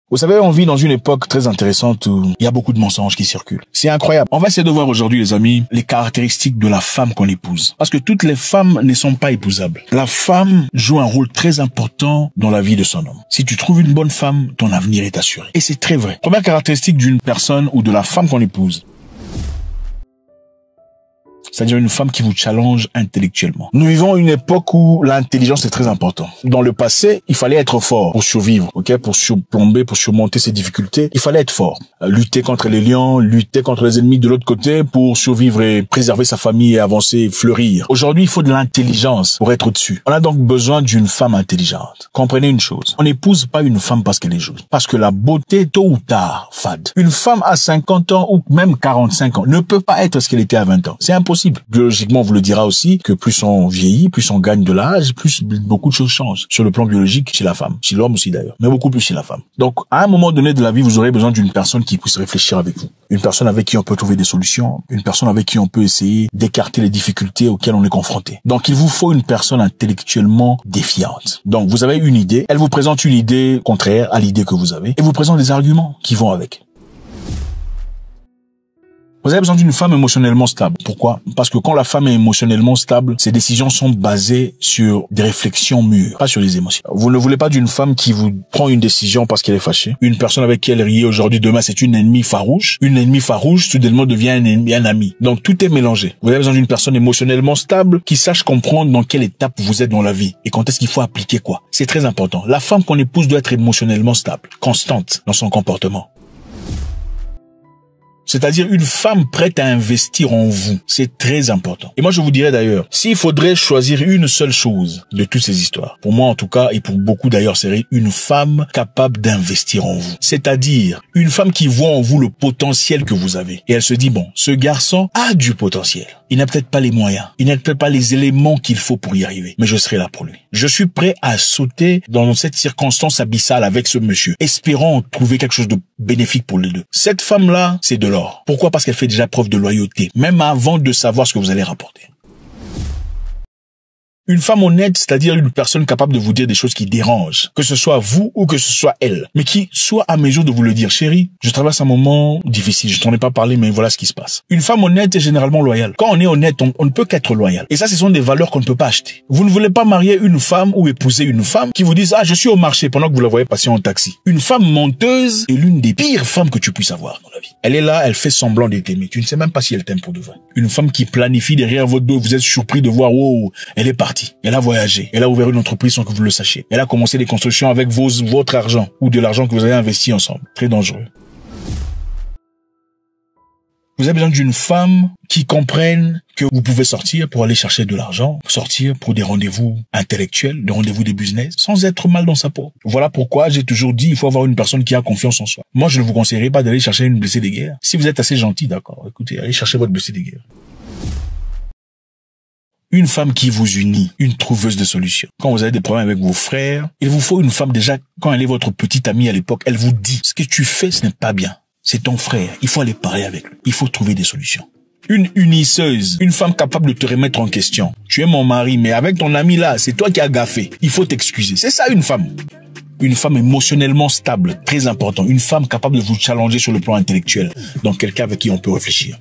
Vous savez, on vit dans une époque très intéressante où il y a beaucoup de mensonges qui circulent. C'est incroyable. On va essayer de voir aujourd'hui, les amis, les caractéristiques de la femme qu'on épouse. Parce que toutes les femmes ne sont pas épousables. La femme joue un rôle très important dans la vie de son homme. Si tu trouves une bonne femme, ton avenir est assuré. Et c'est très vrai. Première caractéristique d'une personne ou de la femme qu'on épouse. C'est-à-dire une femme qui vous challenge intellectuellement. Nous vivons une époque où l'intelligence est très importante. Dans le passé, il fallait être fort pour survivre, pour surplomber, pour surmonter ces difficultés. Il fallait être fort. Lutter contre les lions, lutter contre les ennemis de l'autre côté pour survivre et préserver sa famille et avancer, fleurir. Aujourd'hui, il faut de l'intelligence pour être au-dessus. On a donc besoin d'une femme intelligente. Comprenez une chose. On n'épouse pas une femme parce qu'elle est jolie. Parce que la beauté, tôt ou tard, fade. Une femme à 50 ans ou même 45 ans ne peut pas être ce qu'elle était à 20 ans. C'est impossible. Biologiquement, on vous le dira aussi que plus on vieillit, plus on gagne de l'âge, plus beaucoup de choses changent. Sur le plan biologique, chez la femme. Chez l'homme aussi d'ailleurs. Mais beaucoup plus chez la femme. Donc, à un moment donné de la vie, vous aurez besoin d'une personne qui puisse réfléchir avec vous. Une personne avec qui on peut trouver des solutions. Une personne avec qui on peut essayer d'écarter les difficultés auxquelles on est confronté. Donc, il vous faut une personne intellectuellement défiante. Donc, vous avez une idée. Elle vous présente une idée contraire à l'idée que vous avez. Et vous présente des arguments qui vont avec. Vous avez besoin d'une femme émotionnellement stable. Pourquoi? Parce que quand la femme est émotionnellement stable, ses décisions sont basées sur des réflexions mûres, pas sur les émotions. Vous ne voulez pas d'une femme qui vous prend une décision parce qu'elle est fâchée. Une personne avec qui elle riait aujourd'hui, demain, c'est une ennemie farouche. Une ennemie farouche, soudainement, devient un ami. Donc, tout est mélangé. Vous avez besoin d'une personne émotionnellement stable qui sache comprendre dans quelle étape vous êtes dans la vie et quand est-ce qu'il faut appliquer quoi. C'est très important. La femme qu'on épouse doit être émotionnellement stable, constante dans son comportement. C'est-à-dire une femme prête à investir en vous. C'est très important. Et moi, je vous dirais d'ailleurs, s'il faudrait choisir une seule chose de toutes ces histoires, pour moi en tout cas, et pour beaucoup d'ailleurs, c'est une femme capable d'investir en vous. C'est-à-dire une femme qui voit en vous le potentiel que vous avez. Et elle se dit, bon, ce garçon a du potentiel. Il n'a peut-être pas les moyens. Il n'a peut-être pas les éléments qu'il faut pour y arriver. Mais je serai là pour lui. Je suis prêt à sauter dans cette circonstance abyssale avec ce monsieur, espérant trouver quelque chose de bénéfique pour les deux. Cette femme-là, c'est de l'or. Pourquoi? Parce qu'elle fait déjà preuve de loyauté, même avant de savoir ce que vous allez rapporter. Une femme honnête, c'est-à-dire une personne capable de vous dire des choses qui dérangent, que ce soit vous ou que ce soit elle, mais qui soit à mesure de vous le dire. Chérie, je traverse un moment difficile, je t'en ai pas parlé, mais voilà ce qui se passe. Une femme honnête est généralement loyale. Quand on est honnête, on ne peut qu'être loyal. Et ça, ce sont des valeurs qu'on ne peut pas acheter. Vous ne voulez pas marier une femme ou épouser une femme qui vous dise « Ah, je suis au marché » pendant que vous la voyez passer en taxi. Une femme menteuse est l'une des pires femmes que tu puisses avoir dans la vie. Elle est là, elle fait semblant de t'aimer. Tu ne sais même pas si elle t'aime pour de vrai. Une femme qui planifie derrière votre dos, vous êtes surpris de voir « Wow, elle est partie ». Elle a voyagé, elle a ouvert une entreprise sans que vous le sachiez. Elle a commencé des constructions avec votre argent ou de l'argent que vous avez investi ensemble. Très dangereux. Vous avez besoin d'une femme qui comprenne que vous pouvez sortir pour aller chercher de l'argent, sortir pour des rendez-vous intellectuels, des rendez-vous de business, sans être mal dans sa peau. Voilà pourquoi j'ai toujours dit, il faut avoir une personne qui a confiance en soi. Moi, je ne vous conseillerais pas d'aller chercher une blessée de guerre. Si vous êtes assez gentil, d'accord, écoutez, allez chercher votre blessée de guerre. Une femme qui vous unit, une trouveuse de solutions. Quand vous avez des problèmes avec vos frères, il vous faut une femme déjà, quand elle est votre petite amie à l'époque, elle vous dit, ce que tu fais, ce n'est pas bien. C'est ton frère, il faut aller parler avec lui. Il faut trouver des solutions. Une unisseuse, une femme capable de te remettre en question. Tu es mon mari, mais avec ton ami là, c'est toi qui as gaffé. Il faut t'excuser. C'est ça une femme. Une femme émotionnellement stable, très important. Une femme capable de vous challenger sur le plan intellectuel. Donc quelqu'un avec qui on peut réfléchir.